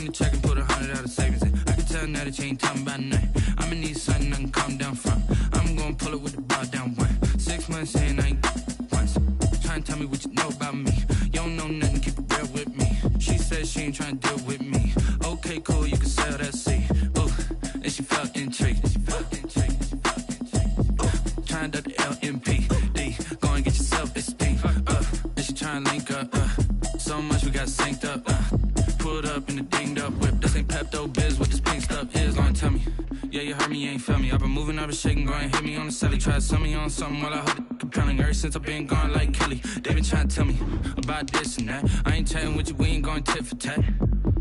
in the check and put 100 out of savings in. I can tell now that you ain't talking about nothing. I'ma need something I can calm down from. I'm gonna pull it with the bar down one. 6 months in, I ain't once. Try and tell me what you know about me. You don't know nothing, keep it real with me. She said she ain't trying to deal with me. Okay, cool, you can sell that seat. Ooh, and she felt intrigued. Trying to the LMPD. Go and get yourself esteem. And she trying to link up. So much we got synced up. Pulled up in the dinged up whip. This ain't Pepto Biz, what this pink stuff is. Gonna tell me. Yeah, you heard me, you ain't felt me. I've been moving up and shaking, go and hit me on the celly. Try to sell me on something while I hold it compelling. Ever since I've been gone like Kelly, they been trying to tell me about this and that. I ain't chatting with you, we ain't going tit for tat.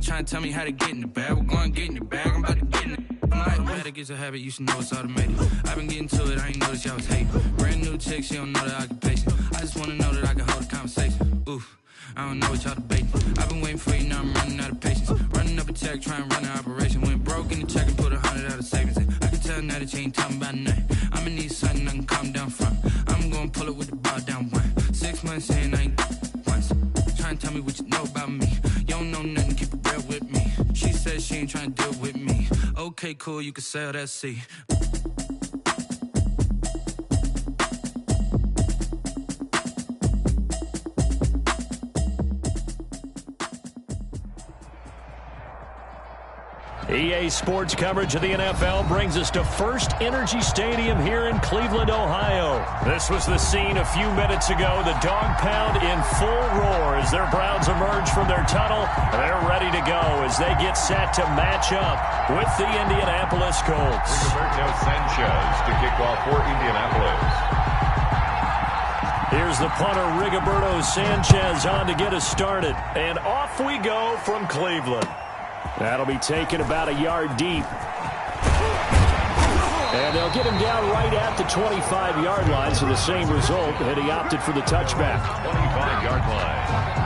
Trying to tell me how to get in the bag. We're going to get in the bag, I'm about to get in it. I'm like, better get a habit, you should know it's automated. I've been getting to it, I ain't noticed y'all was hating. Brand new chick, she don't know the occupation. I just wanna know that I can hold a conversation. Oof, I don't know what y'all debating. I've been waiting for you, now I'm running out of patience. Running up a check, trying to run an operation. Went broke in the check and put 100 out of savings in. I can tell now that you ain't talking about nothing. I'ma need something I can calm down from. I'm gonna pull it with the bar down one. 6 months in, I ain't once. Trying to tell me what you know about me. You don't know nothing, keep it real with me. She said she ain't trying to deal with me. Okay, cool, you can sell that seat. EA Sports coverage of the NFL brings us to First Energy Stadium here in Cleveland, Ohio. This was the scene a few minutes ago. The dog pound in full roar as their Browns emerge from their tunnel. They're ready to go as they get set to match up with the Indianapolis Colts. Rigoberto Sanchez to kick off for Indianapolis. Here's the punter, Rigoberto Sanchez, on to get us started. And off we go from Cleveland. That'll be taken about a yard deep. And they'll get him down right at the 25-yard line, so the same result, and he opted for the touchback. 25-yard line.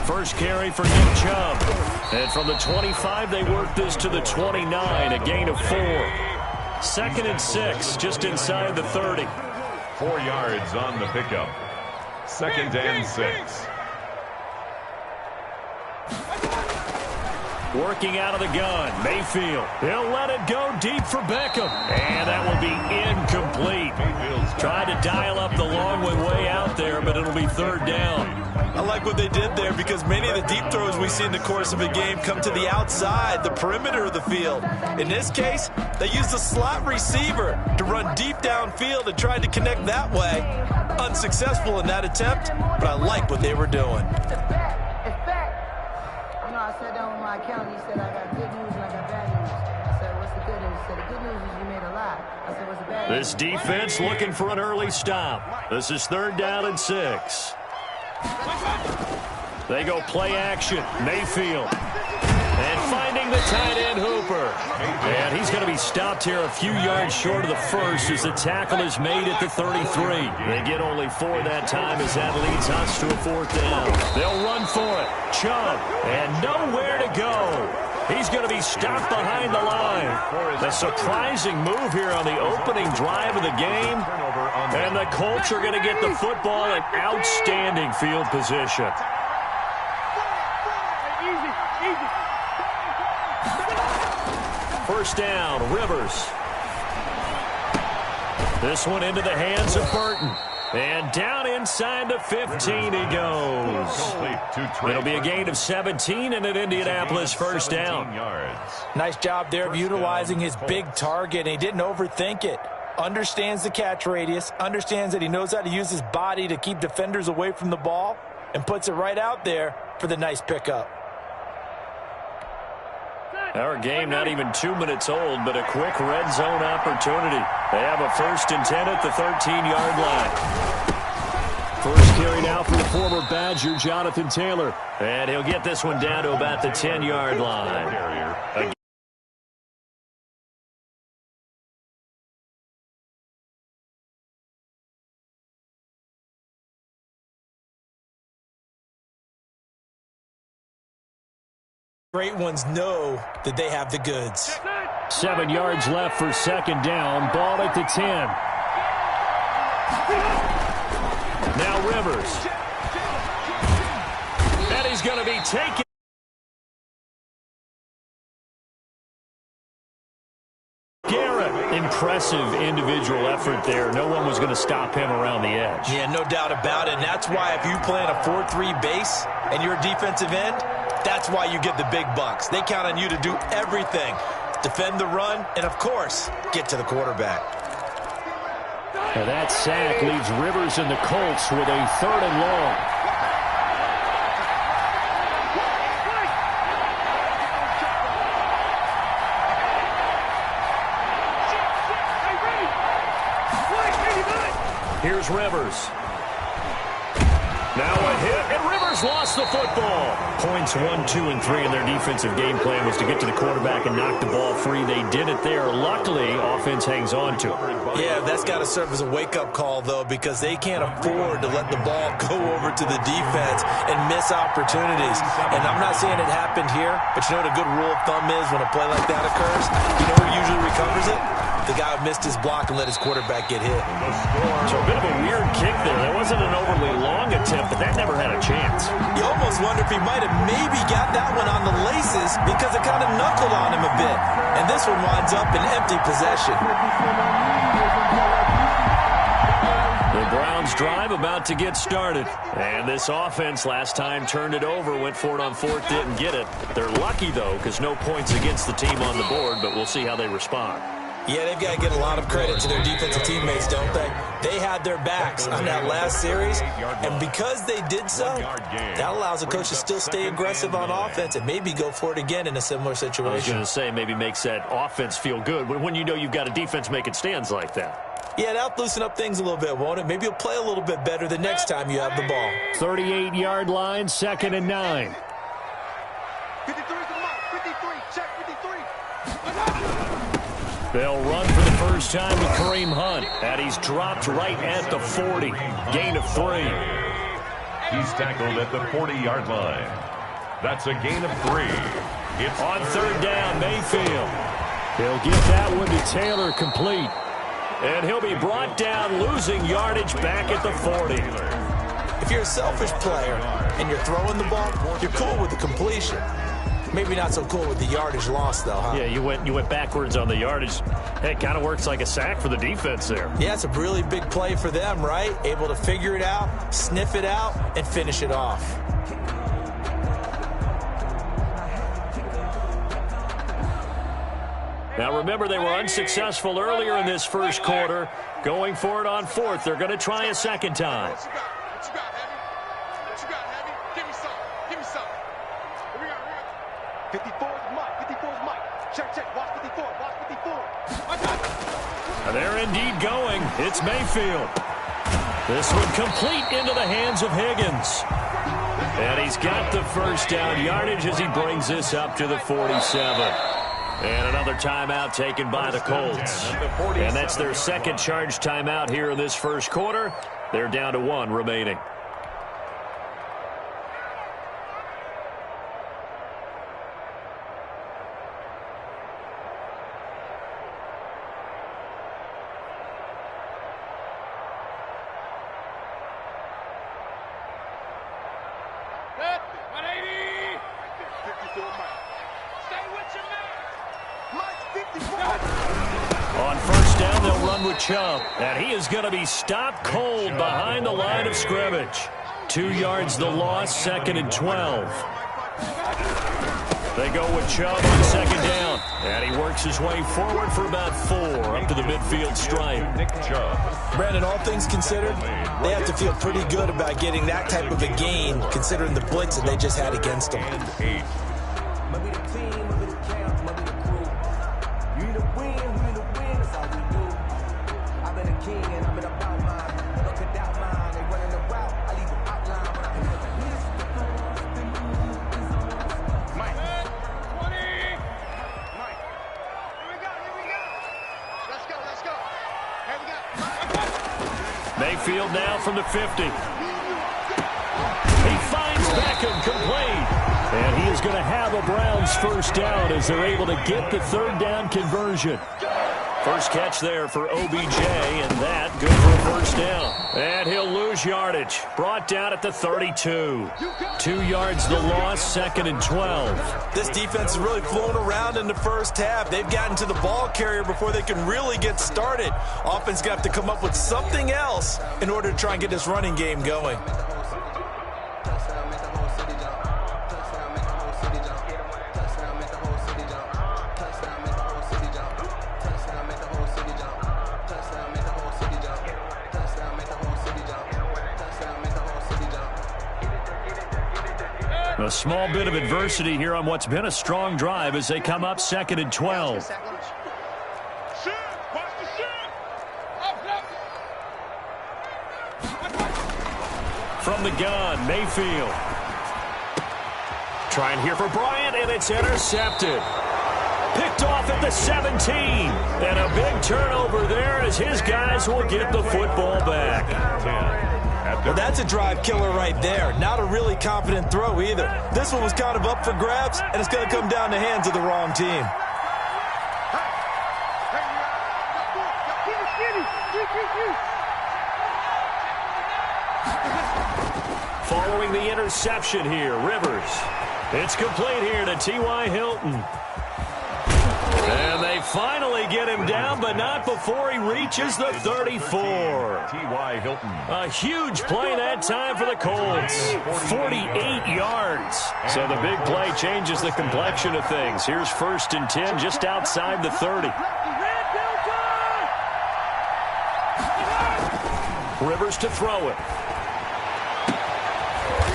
First carry for Nick Chubb. And from the 25, they work this to the 29, a gain of 4. 2nd and 6, just inside the 30. 4 yards on the pickup. 2nd and 6. Working out of the gun, Mayfield. He'll let it go deep for Beckham. And that will be incomplete. Tried to dial up the long one way out there, but it'll be 3rd down. I like what they did there because many of the deep throws we see in the course of a game come to the outside, the perimeter of the field. In this case, they used a slot receiver to run deep downfield and tried to connect that way. Unsuccessful in that attempt, but I like what they were doing. my account, he said, I got good news and I got bad news. I said, what's the good news? He said, the good news is you made a lot. I said, what's the bad news? This defense looking for an early stop. This is 3rd down and 6. They go play action. Mayfield. And finding the tight end Hooper. And he's going to be stopped here a few yards short of the first as the tackle is made at the 33. They get only 4 that time as that leads us to a 4th down. They'll run for it. Chubb. And nowhere to go. He's going to be stopped behind the line. A surprising move here on the opening drive of the game. And the Colts are going to get the football in outstanding field position. First down, Rivers. This one into the hands of Burton. And down inside the 15 he goes. It'll be a gain of 17 and an Indianapolis first down. Nice job there of utilizing his big target, and he didn't overthink it. Understands the catch radius, understands that he knows how to use his body to keep defenders away from the ball, and puts it right out there for the nice pickup. Our game not even 2 minutes old, but a quick red zone opportunity. They have a 1st and 10 at the 13-yard line. First carry now for the former Badger, Jonathan Taylor. And he'll get this one down to about the 10-yard line. Great ones know that they have the goods. 7 yards left for 2nd down. Ball at the 10. Now Rivers. And he's going to be taken. Garrett. Impressive individual effort there. No one was going to stop him around the edge. Yeah, no doubt about it. And that's why if you play in a 4-3 base and you're a defensive end, that's why you get the big bucks. They count on you to do everything. Defend the run, and, of course, get to the quarterback. And that sack leaves Rivers and the Colts with a 3rd and long. Here's Rivers. Now a hit, and Rivers lost the football. Points 1, 2, and 3 in their defensive game plan was to get to the quarterback and knock the ball free. They did it there. Luckily, offense hangs on to it. Yeah, that's got to serve as a wake-up call, though, because they can't afford to let the ball go over to the defense and miss opportunities. And I'm not saying it happened here, but you know what a good rule of thumb is when a play like that occurs? You know who usually recovers it? The guy who missed his block and let his quarterback get hit. So a bit of a weird kick there. That wasn't an overly long attempt, but that never had a chance. You almost wonder if he might have maybe got that one on the laces because it kind of knuckled on him a bit. And this one winds up in empty possession. The Browns drive about to get started. And this offense last time turned it over, went for it on 4th, didn't get it. They're lucky, though, because no points against the team on the board, but we'll see how they respond. Yeah, they've got to get a lot of credit to their defensive teammates, don't they? They had their backs on that last series, and because they did so, that allows the coach to still stay aggressive on offense and maybe go for it again in a similar situation. I was going to say, maybe makes that offense feel good when you know you've got a defense making stands like that. Yeah, that'll loosen up things a little bit, won't it? Maybe you'll play a little bit better the next time you have the ball. 38-yard line, 2nd and 9. 53 is the mark. 53. Check 53. They'll run for the first time with Kareem Hunt. And he's dropped right at the 40. Gain of 3. He's tackled at the 40-yard line. That's a gain of 3. It's on 3rd down, Mayfield. He'll get that one to Taylor complete. And he'll be brought down, losing yardage back at the 40. If you're a selfish player and you're throwing the ball, you're cool with the completion. Maybe not so cool with the yardage loss, though, huh? Yeah, you went backwards on the yardage. Hey, it kind of works like a sack for the defense there. Yeah, it's a really big play for them, right? Able to figure it out, sniff it out, and finish it off. Now, remember, they were unsuccessful earlier in this first quarter. Going for it on 4th. They're going to try a second time. What you got, Heavy? What you got, Heavy? Give me some. Give me some. Here we go. 54's Mike. 54's Mike. Check. Watch 54. Watch 54. They're indeed going. It's Mayfield. This one complete into the hands of Higgins. And he's got the first down yardage as he brings this up to the 47. And another timeout taken by the Colts. And that's their second charge timeout here in this first quarter. They're down to 1 remaining. On first down, they'll run with Chubb. And he is going to be stopped cold behind the line of scrimmage. 2 yards the loss, 2nd and 12. They go with Chubb on second down. And he works his way forward for about 4 up to the midfield stripe. Brandon, all things considered, they have to feel pretty good about getting that type of a gain considering the blitz that they just had against them. Mayfield now from the 50. He finds Beckham complete. And he is going to have a Browns first down as they're able to get the third down conversion. First catch there for OBJ, and that good for a first down. And he'll lose yardage. Brought down at the 32. 2 yards the loss, 2nd and 12. This defense is really flown around in the first half. They've gotten to the ball carrier before they can really get started. Offense got to come up with something else in order to try and get this running game going. A small bit of adversity here on what's been a strong drive as they come up 2nd and 12. From the gun, Mayfield. Trying here for Bryant, and it's intercepted. Picked off at the 17. And a big turnover there as his guys will get the football back. Well, that's a drive killer right there. Not a really confident throw either. This one was kind of up for grabs, and it's going to come down the hands of the wrong team. Following the interception here, Rivers. It's complete here to T.Y. Hilton. And they finally get him down, but not before he reaches the 34. T.Y. Hilton. A huge play that time for the Colts. 48 yards. So the big play changes the complexion of things. Here's 1st and 10 just outside the 30. Rivers to throw it.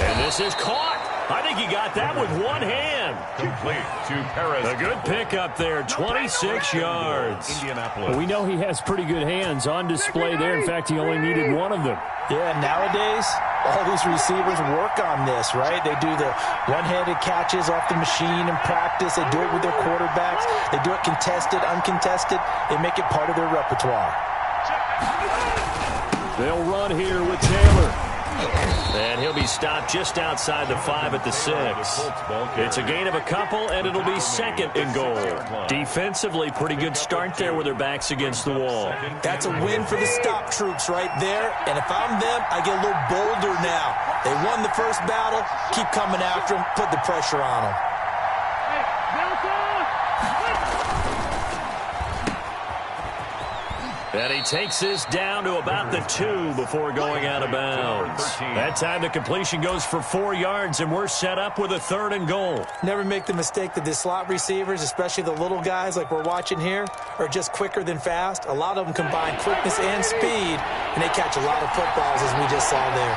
And this is caught. I think he got that with one hand. Complete to Perez. A good pickup there, 26 yards. Indianapolis. We know he has pretty good hands on display there. In fact, he only needed one of them. Yeah, nowadays, all these receivers work on this, right? They do the one-handed catches off the machine in practice. They do it with their quarterbacks. They do it contested, uncontested. They make it part of their repertoire. They'll run here with Taylor. And he'll be stopped just outside the 5 at the 6. It's a gain of a couple, and it'll be 2nd and goal. Defensively, pretty good start there with their backs against the wall. That's a win for the stop troops right there. And if I'm them, I get a little bolder now. They won the first battle. Keep coming after them. Put the pressure on them. And he takes this down to about the 2 before going out of bounds. That time the completion goes for 4 yards, and we're set up with a 3rd and goal. Never make the mistake that the slot receivers, especially the little guys like we're watching here, are just quicker than fast. A lot of them combine quickness and speed, and they catch a lot of footballs, as we just saw there.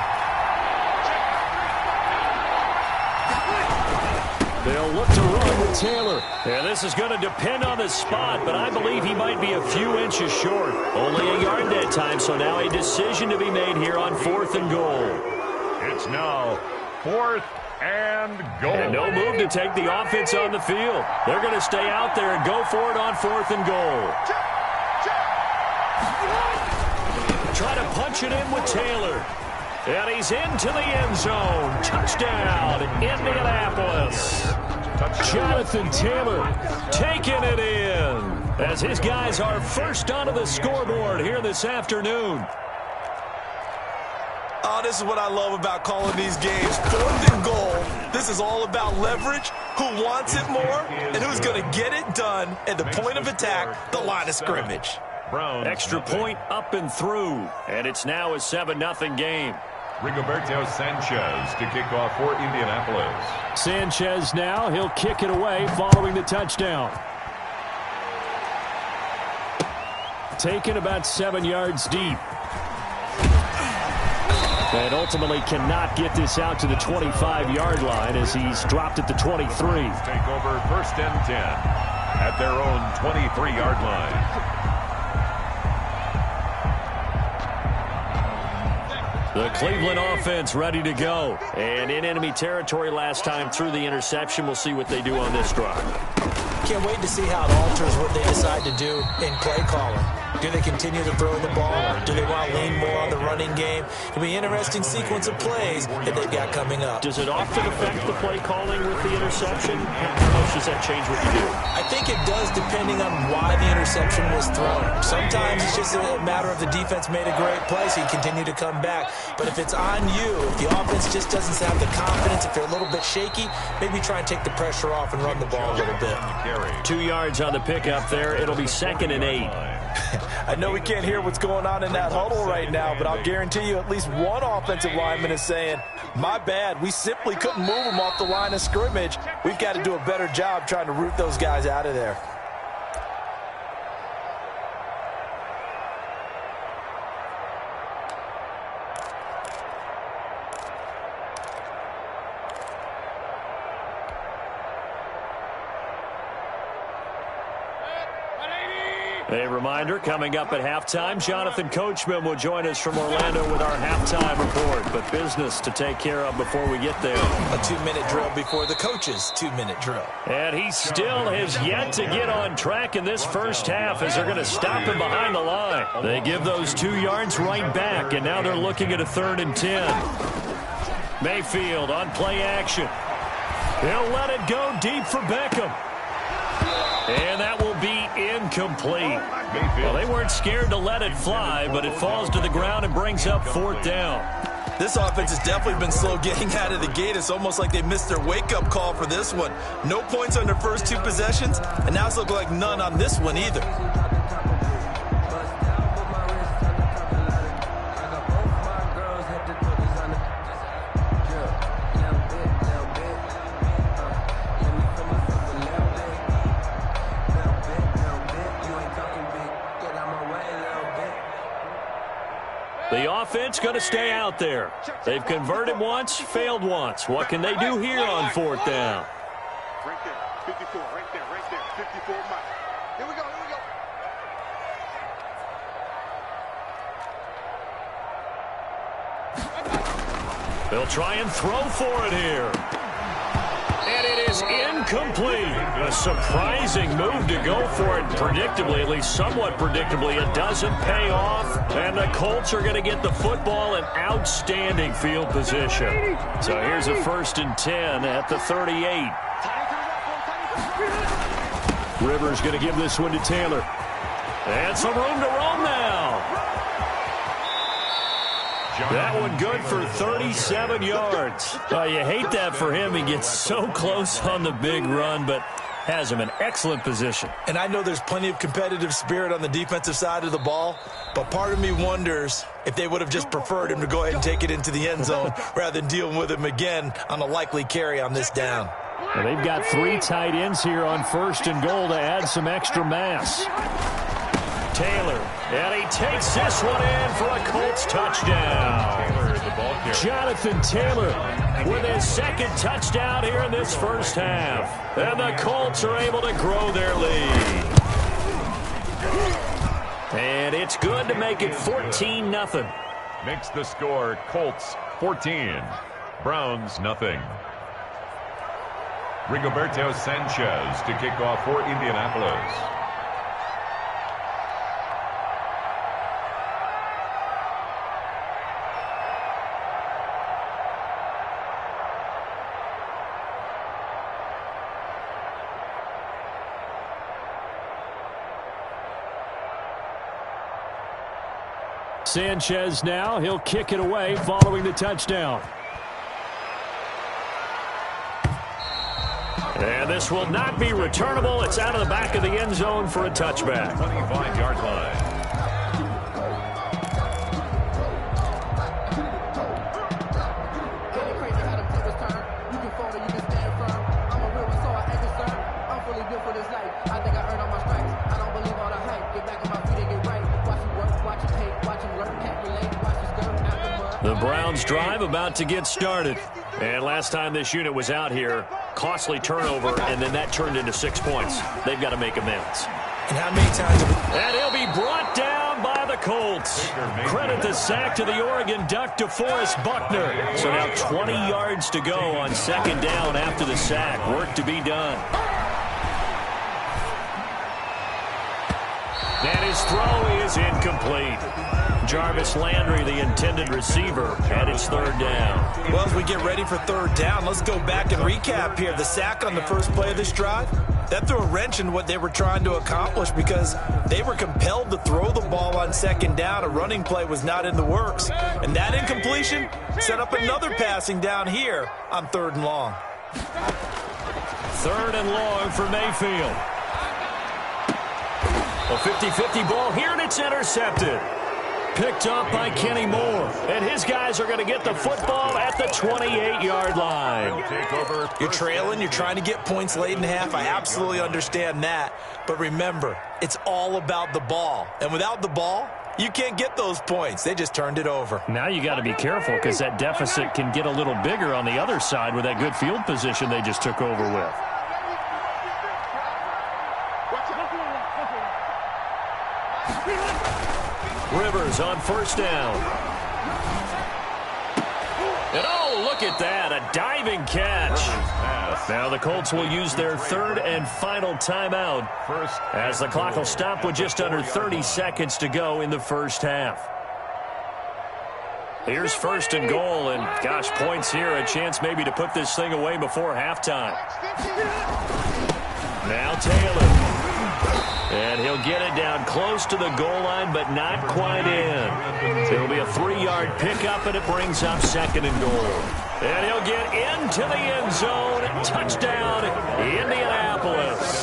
They'll look to run with Taylor. And this is going to depend on the spot, but I believe he might be a few inches short. Only a yard that time, so now a decision to be made here on 4th and goal. It's now 4th and goal. And no move to take the offense on the field. They're going to stay out there and go for it on 4th and goal. Try to punch it in with Taylor. And he's into the end zone. Touchdown, Indianapolis. Jonathan Taylor taking it in as his guys are first onto the scoreboard here this afternoon. Oh, this is what I love about calling these games. 4th and goal. This is all about leverage, who wants it more, and who's going to get it done at the point of attack, the line of scrimmage. Extra point up and through, and it's now a 7-0 game. Rigoberto Sanchez to kick off for Indianapolis. Sanchez now, he'll kick it away following the touchdown. Taken about 7 yards deep. And ultimately cannot get this out to the 25-yard line as he's dropped at the 23. Take over 1st and 10 at their own 23-yard line. The Cleveland offense ready to go. And in enemy territory last time through the interception. We'll see what they do on this drive. Can't wait to see how it alters what they decide to do in play calling. Do they continue to throw the ball, or do they want to lean more on the running game? It'll be an interesting sequence of plays that they've got coming up. Does it often affect the play calling with the interception? How much does that change what you do? I think it does, depending on why the interception was thrown. Sometimes it's just a matter of the defense made a great play, so you continue to come back. But if it's on you, if the offense just doesn't have the confidence, if they're a little bit shaky, maybe try and take the pressure off and run the ball a little bit. 2 yards on the pickup there. It'll be 2nd and 8. I know we can't hear what's going on in that huddle right now, but I'll guarantee you at least one offensive lineman is saying, my bad, we simply couldn't move them off the line of scrimmage. We've got to do a better job trying to root those guys out of there. A reminder, coming up at halftime, Jonathan Coachman will join us from Orlando with our halftime report. But business to take care of before we get there. A 2-minute drill before the coach's 2-minute drill. And he still has yet to get on track in this first half as they're going to stop him behind the line. They give those 2 yards right back, and now they're looking at a 3rd and 10. Mayfield on play action. He'll let it go deep for Beckham. And that will be incomplete. Well, they weren't scared to let it fly, but it falls to the ground and brings up 4th down. This offense has definitely been slow getting out of the gate. It's almost like they missed their wake-up call for this one. No points on their first 2 possessions, and now it's looking like none on this one either. The offense going to stay out there. They've converted once, failed once. What can they do here on 4th down? Right there, 54, right there, 54 miles. Here we go, They'll try and throw for it here. And it is incomplete. A surprising move to go for it. Predictably, at least somewhat predictably, it doesn't pay off. And the Colts are going to get the football in outstanding field position. So here's a 1st and 10 at the 38. Rivers going to give this one to Taylor. And some room to roam now. That one good for 37 yards. You hate that for him. He gets so close on the big run, but has him in excellent position. And I know there's plenty of competitive spirit on the defensive side of the ball, but part of me wonders if they would have just preferred him to go ahead and take it into the end zone rather than dealing with him again on a likely carry on this down. Well, they've got 3 tight ends here on 1st and goal to add some extra mass. Taylor, and he takes this one in for a Colts touchdown. Jonathan Taylor with his second touchdown here in this first half. And the Colts are able to grow their lead. And it's good to make it 14-0. Makes the score Colts 14, Browns nothing. Rigoberto Sanchez to kick off for Indianapolis. Sanchez now, he'll kick it away following the touchdown. And this will not be returnable. It's out of the back of the end zone for a touchback. 25-yard line. The Browns drive about to get started. And last time this unit was out here, costly turnover, and then that turned into 6 points. They've got to make amends. And how many times? And he'll be brought down by the Colts. Credit the sack to the Oregon Duck, DeForest Buckner. So now 20 yards to go on second down after the sack. Work to be done. And his throw is incomplete. Jarvis Landry, the intended receiver, and it's third down. Well, as we get ready for third down, let's go back and recap here. The sack on the first play of this drive, that threw a wrench in what they were trying to accomplish because they were compelled to throw the ball on second down. A running play was not in the works. And that incompletion set up another passing down here on third and long. Third and long for Mayfield. A 50-50 ball here, and it's intercepted. Picked up by Kenny Moore. And his guys are going to get the football at the 28-yard line. You're trailing. You're trying to get points late in half. I absolutely understand that. But remember, it's all about the ball. And without the ball, you can't get those points. They just turned it over. Now you got to be careful because that deficit can get a little bigger on the other side with that good field position they just took over with. Rivers on first down. And oh, look at that, a diving catch. Now the Colts will use their third and final timeout as the clock will stop with just under 30 seconds to go in the first half. Here's first and goal, and gosh, points here, a chance maybe to put this thing away before halftime. Now Taylor. And he'll get it down close to the goal line, but not quite in. It'll be a 3-yard pickup, and it brings up second and goal. And he'll get into the end zone. Touchdown, Indianapolis.